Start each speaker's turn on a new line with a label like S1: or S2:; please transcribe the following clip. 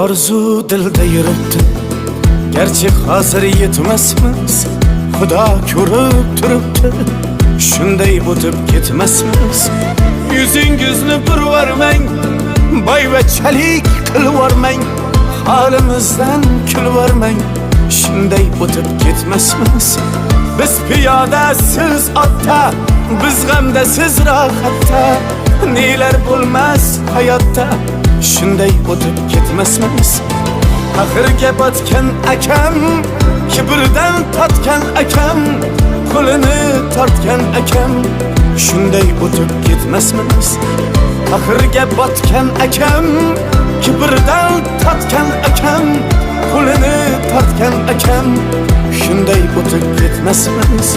S1: Arzu dilde yürüttü, gerçek hazır yetmezmiz. Xudo ko'rib turibdi, shunday o'tib ketmasmiz. Yuzingizni purvarmang, boyvachalik qilvormang, holimizdan kulvormang, shunday o'tib ketmasmiz. Biz piyoda, siz otda, biz g'amda, siz rohatda, nelar bo'lmas hayotda, shunday o'tib ketmasmiz. Axirga botgan akam, kibrdan totgan akam, qo'lini tortgan akam, shunday o'tib ketmasmiz. Axirga botgan akam, kibrdan totgan akam, qo'lini tortgan akam, shunday o'tib ketmasmiz.